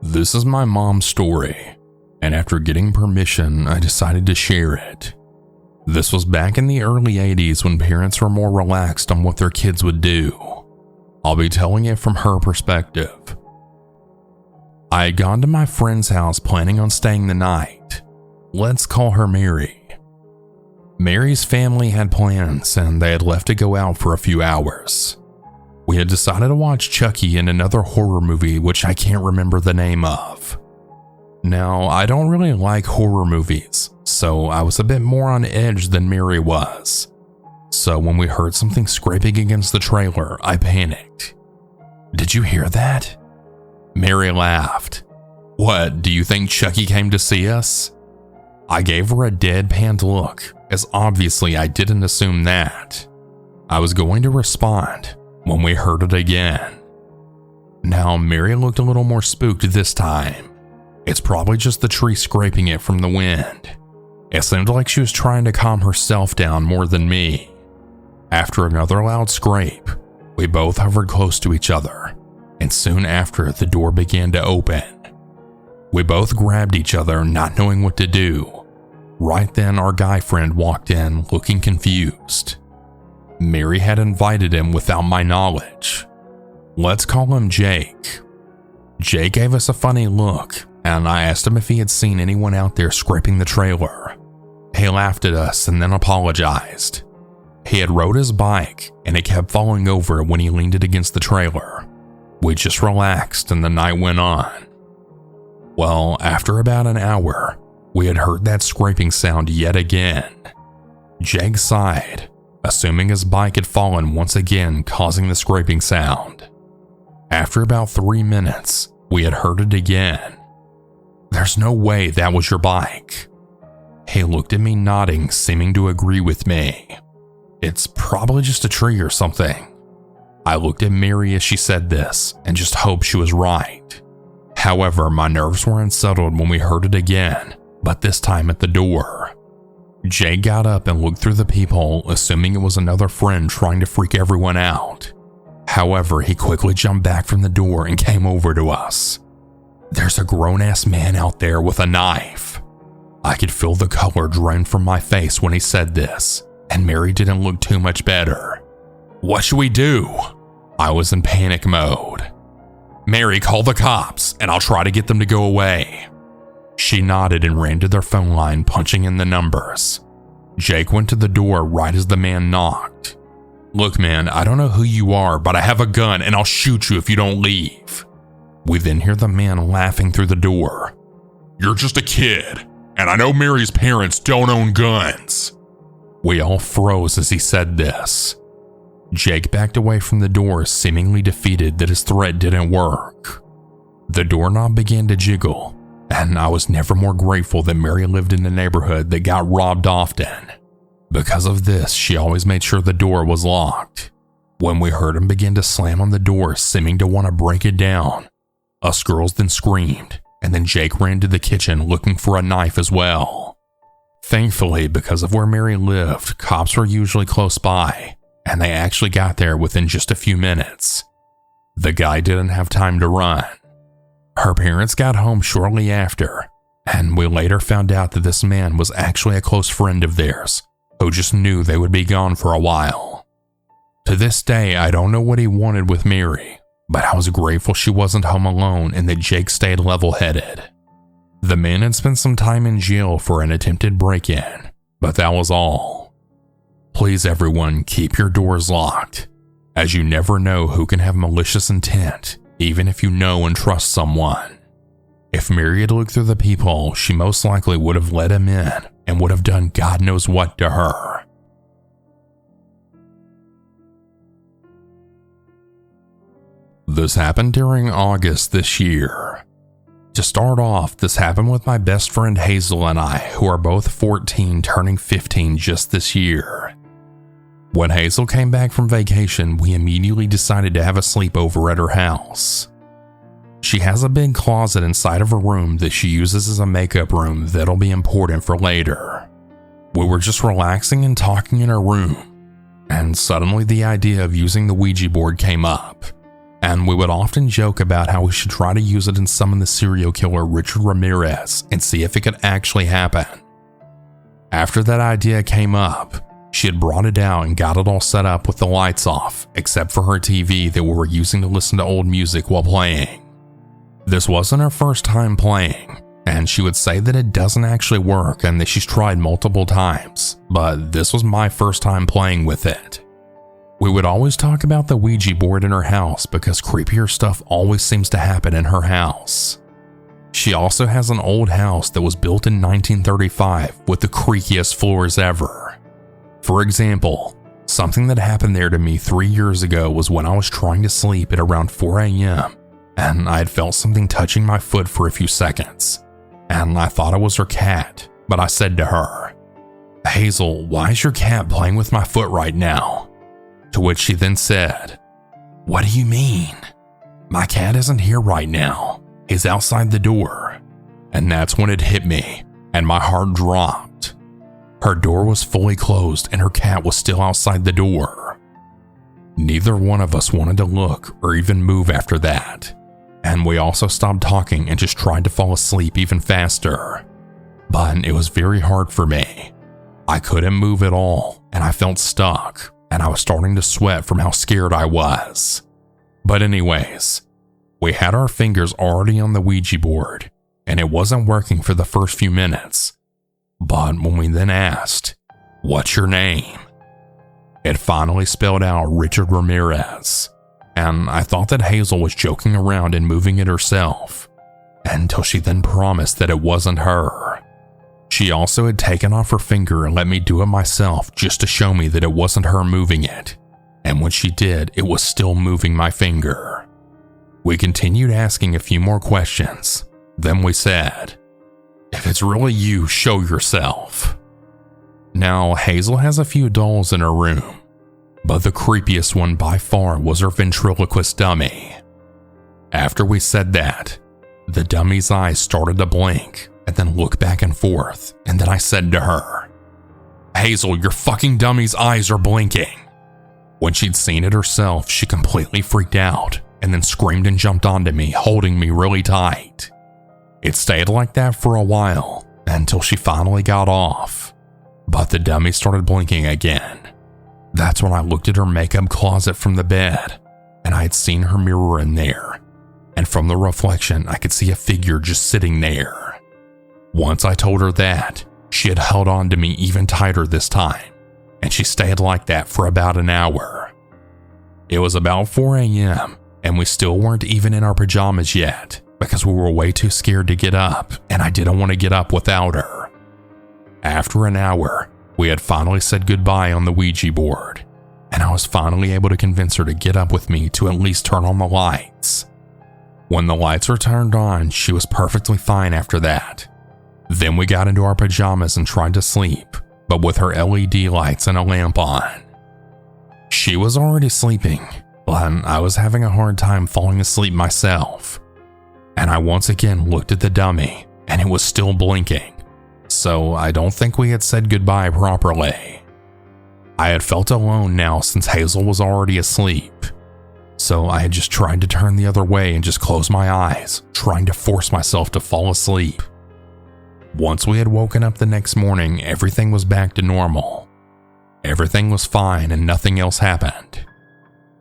This is my mom's story, and after getting permission, I decided to share it. This was back in the early 80s when parents were more relaxed on what their kids would do. I'll be telling it from her perspective. I had gone to my friend's house planning on staying the night. Let's call her Mary. Mary's family had plans and they had left to go out for a few hours. We had decided to watch Chucky and another horror movie which I can't remember the name of. Now, I don't really like horror movies, so I was a bit more on edge than Mary was. So when we heard something scraping against the trailer, I panicked. "Did you hear that?" Mary laughed. "What, do you think Chucky came to see us?" I gave her a deadpan look, as obviously I didn't assume that. I was going to respond when we heard it again. Now, Mary looked a little more spooked this time. It's probably just the tree scraping it from the wind. It seemed like she was trying to calm herself down more than me. After another loud scrape, we both hovered close to each other, and soon after the door began to open. We both grabbed each other, not knowing what to do. Right then, our guy friend walked in, looking confused. Mary had invited him without my knowledge. Let's call him Jake. Jake gave us a funny look, and I asked him if he had seen anyone out there scraping the trailer. He laughed at us and then apologized. He had rode his bike, and it kept falling over when he leaned it against the trailer. We just relaxed and the night went on. Well, after about an hour, we had heard that scraping sound yet again. Jake sighed, assuming his bike had fallen once again, causing the scraping sound. After about 3 minutes, we had heard it again. "There's no way that was your bike." He looked at me nodding, seeming to agree with me. "It's probably just a tree or something." I looked at Mary as she said this and just hoped she was right. However, my nerves were unsettled when we heard it again, but this time at the door. Jay got up and looked through the peephole, assuming it was another friend trying to freak everyone out. However, he quickly jumped back from the door and came over to us. "There's a grown-ass man out there with a knife." I could feel the color drain from my face when he said this, and Mary didn't look too much better. "What should we do?" I was in panic mode. "Mary, call the cops, and I'll try to get them to go away." She nodded and ran to their phone line, punching in the numbers. Jake went to the door right as the man knocked. "Look, man, I don't know who you are, but I have a gun and I'll shoot you if you don't leave." We then hear the man laughing through the door. "You're just a kid, and I know Mary's parents don't own guns." We all froze as he said this. Jake backed away from the door, seemingly defeated that his threat didn't work. The doorknob began to jiggle, and I was never more grateful that Mary lived in a neighborhood that got robbed often. Because of this, she always made sure the door was locked. When we heard him begin to slam on the door, seeming to want to break it down, us girls then screamed, and then Jake ran to the kitchen looking for a knife as well. Thankfully, because of where Mary lived, cops were usually close by, and they actually got there within just a few minutes. The guy didn't have time to run. Her parents got home shortly after, and we later found out that this man was actually a close friend of theirs, who just knew they would be gone for a while. To this day, I don't know what he wanted with Mary, but I was grateful she wasn't home alone and that Jake stayed level-headed. The man had spent some time in jail for an attempted break-in, but that was all. Please everyone, keep your doors locked, as you never know who can have malicious intent, even if you know and trust someone. If Mary had looked through the peephole, she most likely would have let him in and would have done God knows what to her. This happened during August this year. To start off, this happened with my best friend Hazel and I, who are both 14 turning 15 just this year. When Hazel came back from vacation, we immediately decided to have a sleepover at her house. She has a big closet inside of her room that she uses as a makeup room that'll be important for later. We were just relaxing and talking in her room, and suddenly the idea of using the Ouija board came up, and we would often joke about how we should try to use it and summon the serial killer Richard Ramirez and see if it could actually happen. After that idea came up, she had brought it out and got it all set up with the lights off, except for her TV that we were using to listen to old music while playing. This wasn't her first time playing, and she would say that it doesn't actually work and that she's tried multiple times, but this was my first time playing with it. We would always talk about the Ouija board in her house because creepier stuff always seems to happen in her house. She also has an old house that was built in 1935 with the creakiest floors ever. For example, something that happened there to me 3 years ago was when I was trying to sleep at around 4 a.m. and I had felt something touching my foot for a few seconds, and I thought it was her cat, but I said to her, "Hazel, why is your cat playing with my foot right now?" To which she then said, "What do you mean? My cat isn't here right now. He's outside the door." And that's when it hit me, and my heart dropped. Her door was fully closed and her cat was still outside the door. Neither one of us wanted to look or even move after that, and we also stopped talking and just tried to fall asleep even faster. But it was very hard for me. I couldn't move at all, and I felt stuck, and I was starting to sweat from how scared I was. But anyways, we had our fingers already on the Ouija board, and it wasn't working for the first few minutes. But when we then asked, "What's your name?" it finally spelled out Richard Ramirez, and I thought that Hazel was joking around and moving it herself, until she then promised that it wasn't her. She also had taken off her finger and let me do it myself just to show me that it wasn't her moving it, and when she did, it was still moving my finger. We continued asking a few more questions, then we said, "If it's really you, show yourself." Now, Hazel has a few dolls in her room, but the creepiest one by far was her ventriloquist dummy. After we said that, the dummy's eyes started to blink and then look back and forth, and then I said to her, "Hazel, your fucking dummy's eyes are blinking." When she'd seen it herself, she completely freaked out and then screamed and jumped onto me, holding me really tight. It stayed like that for a while until she finally got off, but the dummy started blinking again. That's when I looked at her makeup closet from the bed, and I had seen her mirror in there, and from the reflection I could see a figure just sitting there. Once I told her that, she had held on to me even tighter this time, and she stayed like that for about an hour. It was about 4 a.m., and we still weren't even in our pajamas yet because we were way too scared to get up, and I didn't want to get up without her. After an hour, we had finally said goodbye on the Ouija board, and I was finally able to convince her to get up with me to at least turn on the lights. When the lights were turned on, she was perfectly fine after that. Then we got into our pajamas and tried to sleep, but with her LED lights and a lamp on. She was already sleeping, but I was having a hard time falling asleep myself. And I once again looked at the dummy, and it was still blinking, so I don't think we had said goodbye properly. I had felt alone now since Hazel was already asleep, so I had just tried to turn the other way and just close my eyes, trying to force myself to fall asleep. Once we had woken up the next morning, everything was back to normal. Everything was fine and nothing else happened.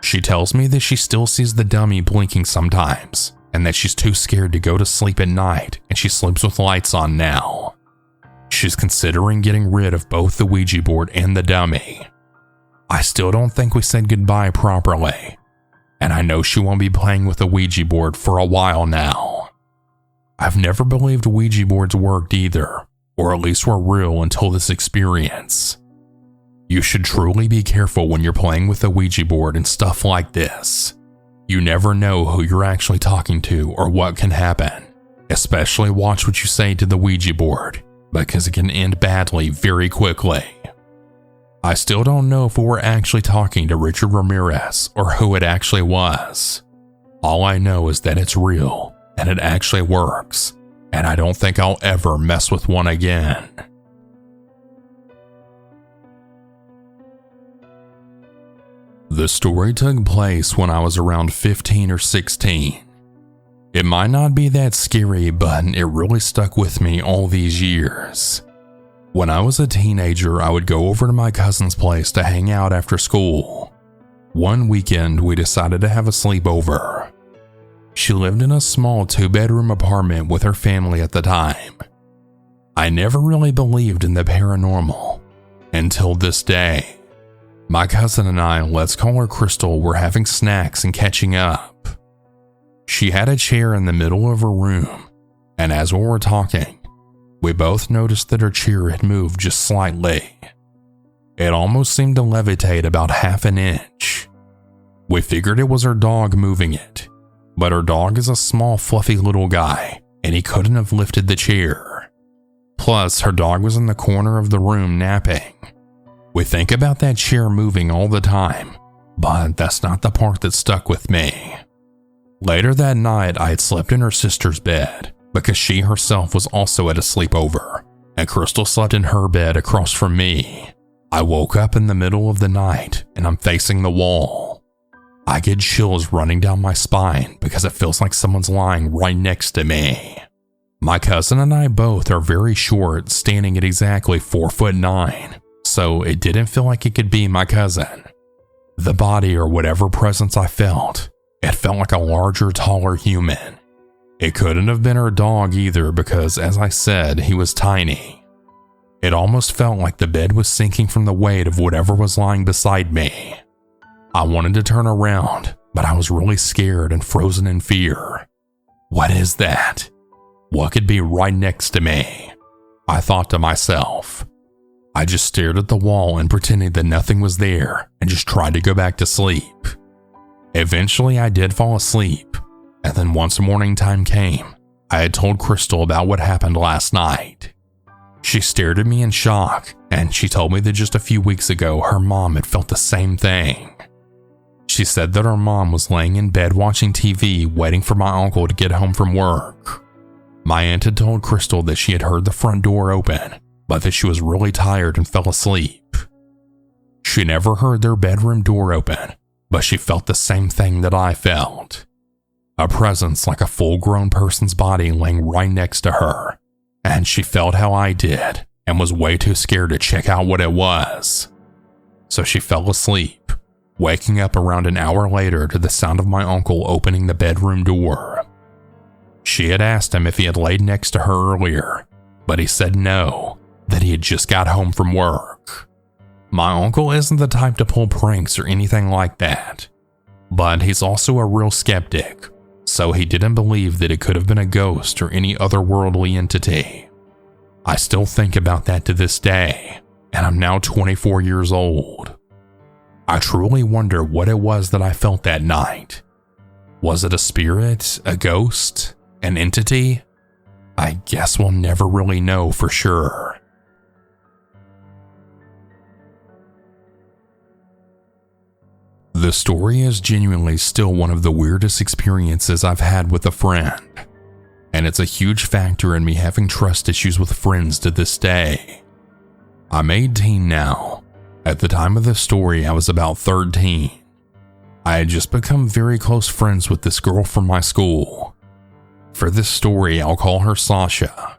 She tells me that she still sees the dummy blinking sometimes, and that she's too scared to go to sleep at night and she sleeps with lights on now. She's considering getting rid of both the Ouija board and the dummy. I still don't think we said goodbye properly, and I know she won't be playing with the Ouija board for a while now. I've never believed Ouija boards worked either, or at least were real until this experience. You should truly be careful when you're playing with a Ouija board and stuff like this. You never know who you're actually talking to or what can happen. Especially watch what you say to the Ouija board, because it can end badly very quickly. I still don't know if we were actually talking to Richard Ramirez or who it actually was. All I know is that it's real and it actually works, and I don't think I'll ever mess with one again. The story took place when I was around 15 or 16. It might not be that scary, but it really stuck with me all these years. When I was a teenager, I would go over to my cousin's place to hang out after school. One weekend, we decided to have a sleepover. She lived in a small 2-bedroom apartment with her family at the time. I never really believed in the paranormal until this day. My cousin and I, let's call her Crystal, were having snacks and catching up. She had a chair in the middle of her room, and as we were talking, we both noticed that her chair had moved just slightly. It almost seemed to levitate about half an inch. We figured it was her dog moving it, but her dog is a small, fluffy little guy, and he couldn't have lifted the chair. Plus, her dog was in the corner of the room napping. We think about that chair moving all the time, but that's not the part that stuck with me. Later that night, I had slept in her sister's bed because she herself was also at a sleepover, and Crystal slept in her bed across from me. I woke up in the middle of the night and I'm facing the wall. I get chills running down my spine because it feels like someone's lying right next to me. My cousin and I both are very short, standing at exactly 4'9", so it didn't feel like it could be my cousin. The body or whatever presence I felt, it felt like a larger, taller human. It couldn't have been her dog either because, as I said, he was tiny. It almost felt like the bed was sinking from the weight of whatever was lying beside me. I wanted to turn around, but I was really scared and frozen in fear. What is that? What could be right next to me? I thought to myself. I just stared at the wall and pretended that nothing was there and just tried to go back to sleep. Eventually, I did fall asleep, and then once morning time came, I had told Crystal about what happened last night. She stared at me in shock, and she told me that just a few weeks ago, her mom had felt the same thing. She said that her mom was laying in bed watching TV, waiting for my uncle to get home from work. My aunt had told Crystal that she had heard the front door open, but that she was really tired and fell asleep. She never heard their bedroom door open, but she felt the same thing that I felt. A presence like a full-grown person's body laying right next to her, and she felt how I did and was way too scared to check out what it was. So she fell asleep, waking up around an hour later to the sound of my uncle opening the bedroom door. She had asked him if he had laid next to her earlier, but he said no, that he had just got home from work. My uncle isn't the type to pull pranks or anything like that, but he's also a real skeptic, so he didn't believe that it could have been a ghost or any otherworldly entity. I still think about that to this day, and I'm now 24 years old. I truly wonder what it was that I felt that night. Was it a spirit, a ghost, an entity? I guess we'll never really know for sure. The story is genuinely still one of the weirdest experiences I've had with a friend, and it's a huge factor in me having trust issues with friends to this day. I'm 18 now. At the time of the story, I was about 13. I had just become very close friends with this girl from my school. For this story, I'll call her Sasha.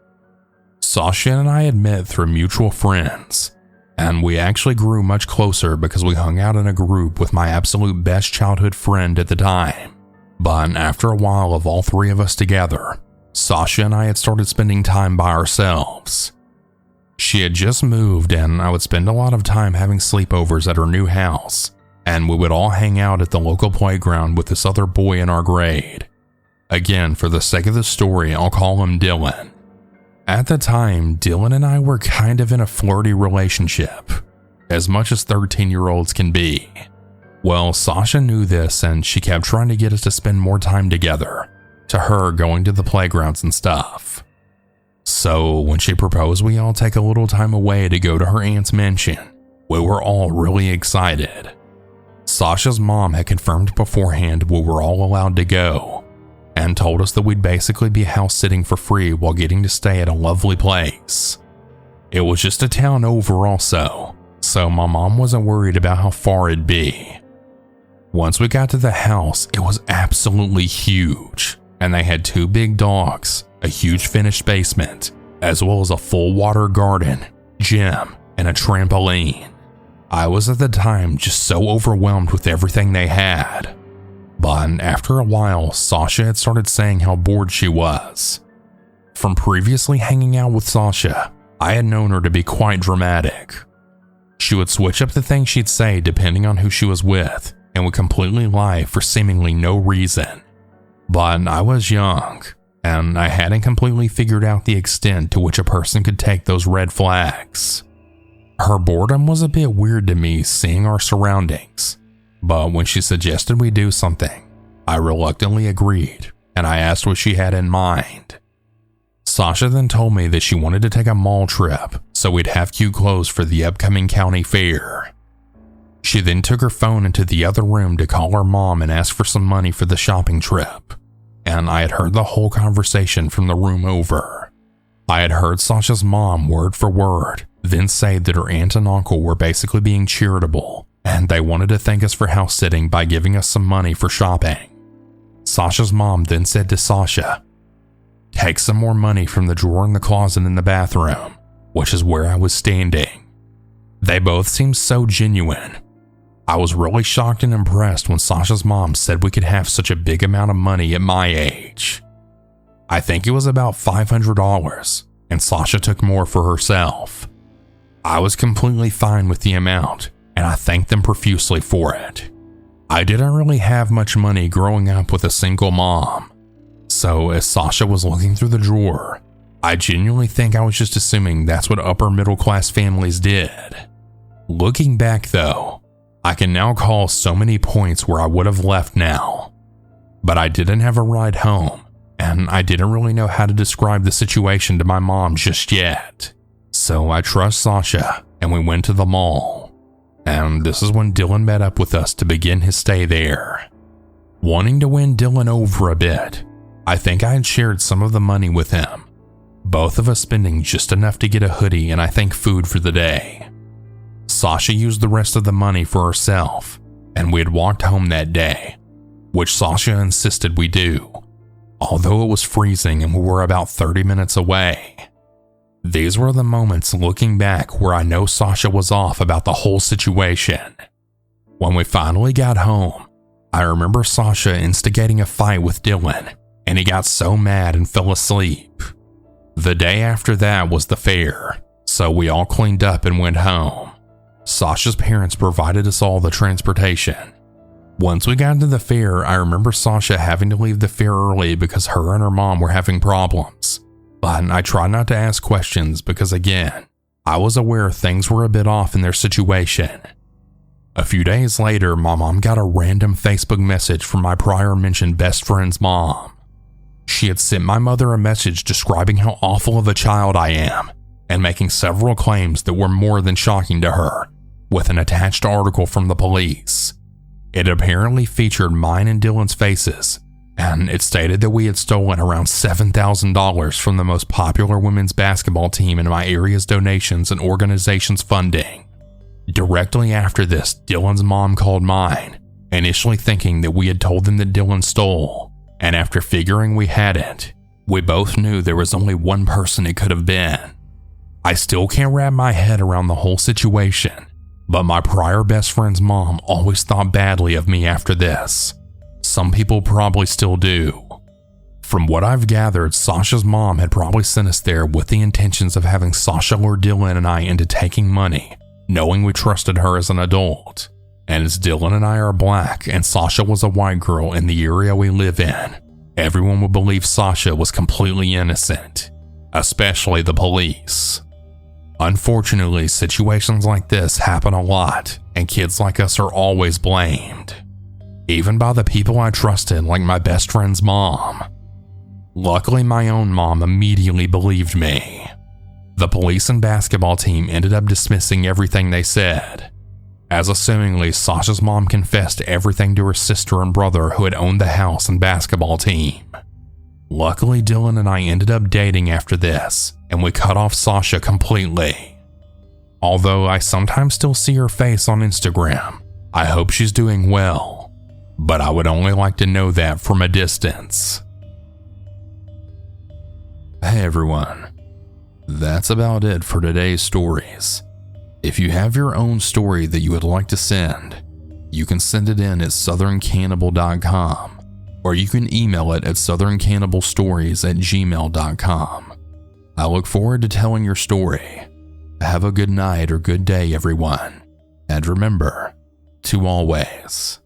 Sasha and I had met through mutual friends, and we actually grew much closer because we hung out in a group with my absolute best childhood friend at the time. But after a while of all three of us together, Sasha and I had started spending time by ourselves. She had just moved, and I would spend a lot of time having sleepovers at her new house, and we would all hang out at the local playground with this other boy in our grade. Again, for the sake of the story, I'll call him Dylan. At the time, Dylan and I were kind of in a flirty relationship, as much as 13-year-olds can be. Well, Sasha knew this, and she kept trying to get us to spend more time together, to her going to the playgrounds and stuff. So when she proposed we all take a little time away to go to her aunt's mansion, we were all really excited. Sasha's mom had confirmed beforehand we were all allowed to go, and told us that we'd basically be house sitting for free while getting to stay at a lovely place. It was just a town over also, so my mom wasn't worried about how far it'd be. Once we got to the house, it was absolutely huge, and they had 2 big dogs, a huge finished basement, as well as a full water garden, gym, and a trampoline. I was at the time just so overwhelmed with everything they had. But after a while, Sasha had started saying how bored she was. From previously hanging out with Sasha, I had known her to be quite dramatic. She would switch up the things she'd say depending on who she was with, and would completely lie for seemingly no reason. But I was young, and I hadn't completely figured out the extent to which a person could take those red flags. Her boredom was a bit weird to me seeing our surroundings, but when she suggested we do something, I reluctantly agreed, and I asked what she had in mind. Sasha then told me that she wanted to take a mall trip so we'd have cute clothes for the upcoming county fair. She then took her phone into the other room to call her mom and ask for some money for the shopping trip, and I had heard the whole conversation from the room over. I had heard Sasha's mom word for word then say that her aunt and uncle were basically being charitable, and they wanted to thank us for house sitting by giving us some money for shopping. Sasha's mom then said to Sasha, "Take some more money from the drawer in the closet in the bathroom," which is where I was standing. They both seemed so genuine. I was really shocked and impressed when Sasha's mom said we could have such a big amount of money at my age. I think it was about $500, and Sasha took more for herself. I was completely fine with the amount, and I thanked them profusely for it. I didn't really have much money growing up with a single mom, so as Sasha was looking through the drawer, I genuinely think I was just assuming that's what upper middle class families did. Looking back though, I can now call so many points where I would have left now, but I didn't have a ride home, and I didn't really know how to describe the situation to my mom just yet. So I trust Sasha, and we went to the mall. And this is when Dylan met up with us to begin his stay there. Wanting to win Dylan over a bit, I think I had shared some of the money with him, both of us spending just enough to get a hoodie and I think food for the day. Sasha used the rest of the money for herself, and we had walked home that day, which Sasha insisted we do, although it was freezing and we were about 30 minutes away. These were the moments looking back where I know Sasha was off about the whole situation. When we finally got home, I remember Sasha instigating a fight with Dylan, and he got so mad and fell asleep. The day after that was the fair, so we all cleaned up and went home. Sasha's parents provided us all the transportation. Once we got to the fair, I remember Sasha having to leave the fair early because her and her mom were having problems. But I tried not to ask questions because, again, I was aware things were a bit off in their situation. A few days later, my mom got a random Facebook message from my prior mentioned best friend's mom. She had sent my mother a message describing how awful of a child I am and making several claims that were more than shocking to her, with an attached article from the police. It apparently featured mine and Dylan's faces, and it stated that we had stolen around $7,000 from the most popular women's basketball team in my area's donations and organization's funding. Directly after this, Dylan's mom called mine, initially thinking that we had told them that Dylan stole, and after figuring we hadn't, we both knew there was only one person it could have been. I still can't wrap my head around the whole situation, but my prior best friend's mom always thought badly of me after this. Some people probably still do. From what I've gathered, Sasha's mom had probably sent us there with the intentions of having Sasha lure Dylan and I into taking money, knowing we trusted her as an adult. And as Dylan and I are black and Sasha was a white girl in the area we live in, everyone would believe Sasha was completely innocent, especially the police. Unfortunately, situations like this happen a lot, and kids like us are always blamed, even by the people I trusted, like my best friend's mom. Luckily, my own mom immediately believed me. The police and basketball team ended up dismissing everything they said, as assumingly Sasha's mom confessed everything to her sister and brother who had owned the house and basketball team. Luckily, Dylan and I ended up dating after this, and we cut off Sasha completely. Although I sometimes still see her face on Instagram, I hope she's doing well. but I would only like to know that from a distance. Hey everyone, that's about it for today's stories. If you have your own story that you would like to send, you can send it in at southerncannibal.com, or you can email it at southerncannibalstories@gmail.com. I look forward to telling your story. Have a good night or good day, everyone. And remember to always